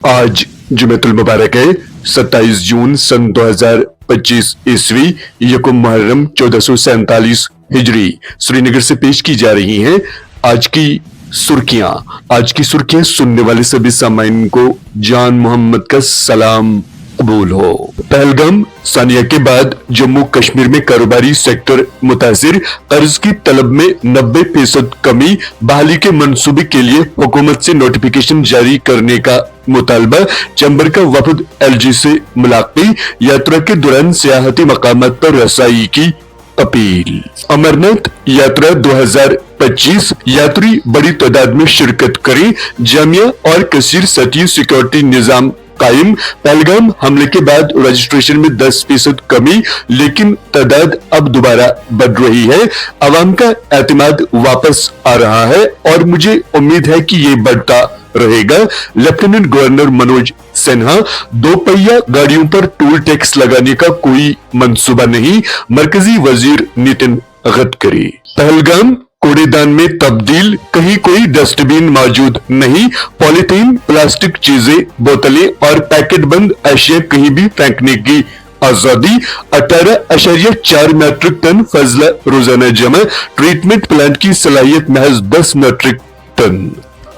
आज जुमेतुल मुबारक है 27 जून सन 2025 ईस्वी यकुम मुहर्रम 1447 हिजरी। श्रीनगर से पेश की जा रही हैं आज की सुर्खियां सुनने वाले सभी सामाइन को जान मोहम्मद का सलाम कबूल हो। पहलगाम सानिया के बाद जम्मू कश्मीर में कारोबारी सेक्टर मुतासिर, कर्ज की तलब में 90% कमी, बहाली के मंसूबे के लिए हुकूमत से नोटिफिकेशन जारी करने का मुतालबा, चैम्बर का वफद एलजी से मुलाकात, यात्रा के दौरान सियाहती मकामात पर रसाई की अपील। अमरनाथ यात्रा 2025 यात्री बड़ी तादाद में शिरकत करें, जामिया और कसीर सतही सिक्योरिटी निजाम कायम। पहलगाम हमले के बाद रजिस्ट्रेशन में 10% कमी, लेकिन तादाद अब दोबारा बढ़ रही है। आवाम का एतमाद वापस आ रहा है और मुझे उम्मीद है कि ये बढ़ता रहेगा। लेफ्टिनेंट गवर्नर मनोज सिन्हा, दो पहिया गाड़ियों पर टोल टैक्स लगाने का कोई मंसूबा नहीं, मरकजी वजीर नितिन गडकरी। पहलगाम कूड़ेदान में तब्दील, कहीं कोई डस्टबिन मौजूद नहीं, पॉलीथीन, प्लास्टिक चीजें, बोतलें और पैकेट बंद अशिया कहीं भी फेंकने की आजादी। 18.4 मैट्रिक टन फजला रोजाना जमा, ट्रीटमेंट प्लांट की सलाहियत महज 10 मैट्रिक टन।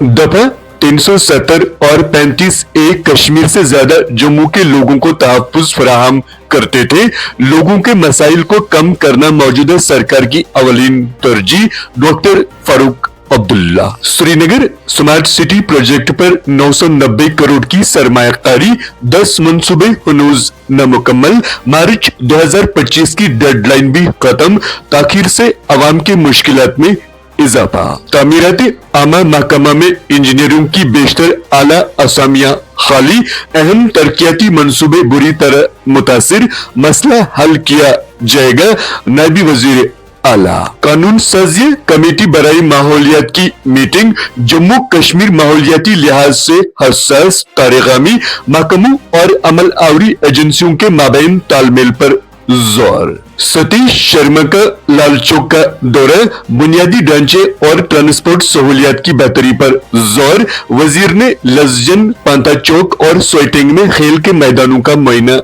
दफा 370 और 35A कश्मीर से ज्यादा जम्मू के लोगों को तहफ्फुज फराहम करते थे। लोगों के मसाइल को कम करना मौजूदा सरकार की अवलीन तरजीह, doctor Farooq Abdullah. Srinagar smart city project पर 990 करोड़ की सरमायाकारी, 10 मंसूबे हनूज नामुकम्मल, मार्च 2025 की डेडलाइन भी खत्म, ताखीर से अवाम की मुश्किलात में इजाफा। तामीराती आमा महकमा में इंजीनियरों की बेशतर आला असामियां खाली, अहम तरक्याती मंसूबे बुरी तरह मुतासिर, मसला हल किया जाएगा, नायबी वजीर आला। कानून साजी कमेटी बराई माहौलियात की मीटिंग, जम्मू कश्मीर माहौलियाती लिहाज से हसास, तारेगामी महकमों और अमल आवरी एजेंसियों के माबैन तालमेल पर जोर। सतीश शर्मा का लाल चौक का दौरा, बुनियादी ढांचे और ट्रांसपोर्ट सहूलियात की बेहतरी पर जोर। वजीर ने लजजन, पांता चौक और सोइटिंग में खेल के मैदानों का मुआयना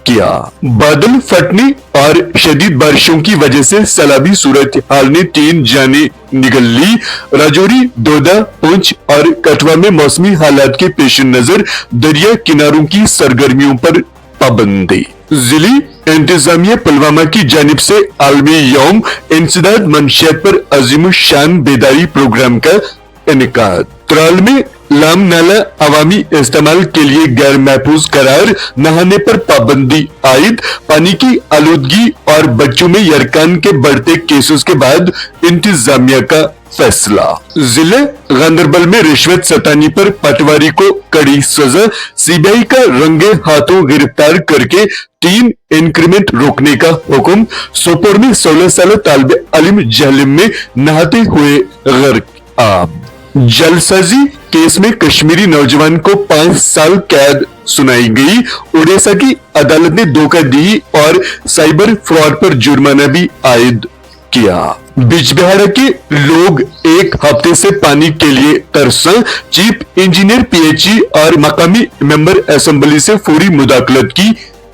किया। बादल फटने और शदीद बारिशों की वजह से सैलाबी सूरत हाल ने 3 जाने निगल ली। राजौरी, दोदा, पुंछ और कठवा में मौसमी हालात के पेश नजर दरिया किनारों की सरगर्मियों पर पाबंदी। जिली इंतजामिया पुलवामा की जानिब से आलमी यौम इंसदाद मंशियात पर अजीम शान बेदारी प्रोग्राम का इनेकाद। त्राल में लाम नाला अवामी इस्तेमाल के लिए गैर महफूज करार, नहाने पर पाबंदी आयद। पानी की आलूदगी और बच्चों में यरकान के बढ़ते केसेस के बाद इंतजामिया का फैसला। जिले गांदरबल में रिश्वत सतानी पर पटवारी को कड़ी सजा, सीबीआई का रंगे हाथों गिरफ्तार करके 3 इंक्रीमेंट रोकने का हुक्म। सोपोर में 16 साल तालिब इल्म जहलम में नहाते हुए गर्क आब। जलसाजी केस में कश्मीरी नौजवान को 5 साल कैद सुनाई गई। ओडिशा की अदालत ने धोखाधड़ी और साइबर फ्रॉड पर जुर्माना भी आयद किया। बिजबिहारा के लोग एक हफ्ते से पानी के लिए तरसा, चीफ इंजीनियर पीएचई और मकामी मेंबर असेंबली से फौरी मुदाखलत की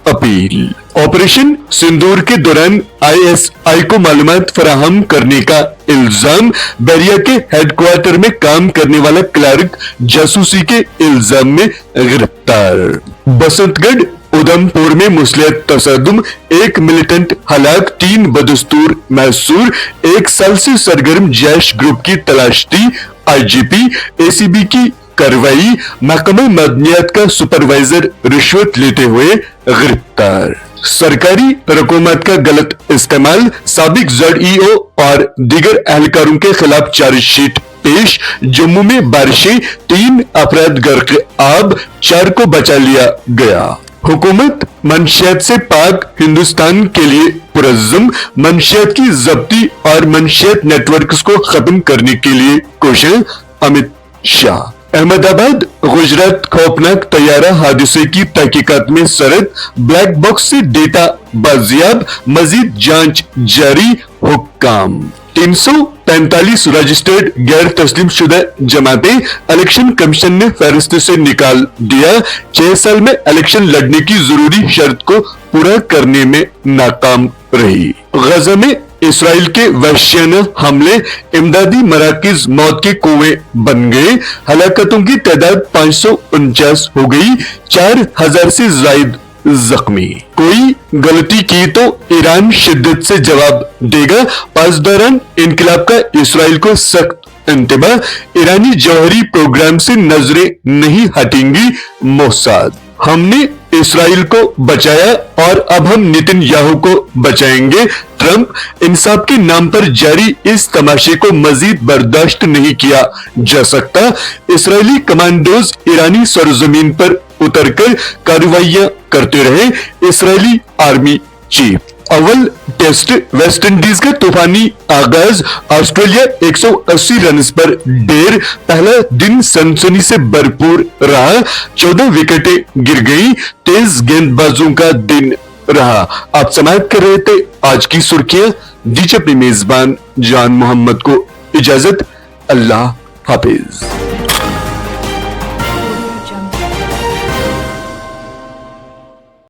अपील। ऑपरेशन सिंदूर के दौरान आईएसआई को मालूमात फराहम करने का इल्जाम, बैरिया के हेडक्वार्टर में काम करने वाला क्लर्क जासूसी के इल्जाम में गिरफ्तार। बसंतगढ़ उधमपुर में मुसलियत तसदुम, 1 मिलिटेंट हलाक, 3 बदस्तूर मैसूर, 1 साल से सरगर्म जैश ग्रुप की तलाश थी, आईजीपी एसीबी की कार्रवाई। महकमा मदनियात का सुपरवाइजर रिश्वत लेते हुए गिरफ्तार। सरकारी रकूमत का गलत इस्तेमाल, साबिक ZEO और दीगर एहलकारों के खिलाफ चार्जशीट पेश। जम्मू में बारिशें, 3 अफराद गर्क आब, 4 को बचा लिया गया। हुकूमत मंशियात से पाक हिंदुस्तान के लिए पुरज़्ज़म, मंशियात की जब्ती और मंशियात नेटवर्क्स को खत्म करने के लिए कोशिश, अमित शाह। अहमदाबाद गुजरात खौफनाक तैयारा हादसे की तहकीकात में सरद, ब्लैक बॉक्स से डेटा बाजियाब, मजीद जांच जारी, हुक्काम। 345 रजिस्टर्ड गैर तस्लीम शुदा जमातें इलेक्शन कमीशन ने फहरिस्त से निकाल दिया। 6 साल में इलेक्शन लड़ने की जरूरी शर्त को पूरा करने में नाकाम रही। गजा में इसराइल के वहशियाना हमले, इमदादी मराकिज मौत के कुएं बन गए। हलाकतों की तादाद 549 हो गई, 4000 से ज्यादा जख्मी। कोई गलती की तो ईरान शिद्दत से जवाब देगा। पासदारान इनकलाब का इसराइल को सख्त इंतबाह। ईरानी जौहरी प्रोग्राम से नजरें नहीं हटेंगी मोसाद। हमने इसराइल को बचाया और अब हम नेतन्याहू को बचाएंगे। ट्रंप, इंसाफ के नाम पर जारी इस तमाशे को मजीद बर्दाश्त नहीं किया जा सकता। इसराइली कमांडोज ईरानी सरजमीन पर उतरकर कार्रवाइयां करते रहे। Israeli army chief. अव्वल टेस्ट वेस्ट इंडीज का तूफानी आगाज, ऑस्ट्रेलिया 180 रन पर ढेर। पहला दिन सनसनी से भरपूर रहा, 14 विकेटें गिर गई, तेज गेंदबाजों का दिन रहा। आप समाप्त कर रहे थे आज की सुर्खियां। दीजिए अपने मेजबान जान मोहम्मद को इजाजत। अल्लाह हाफिज।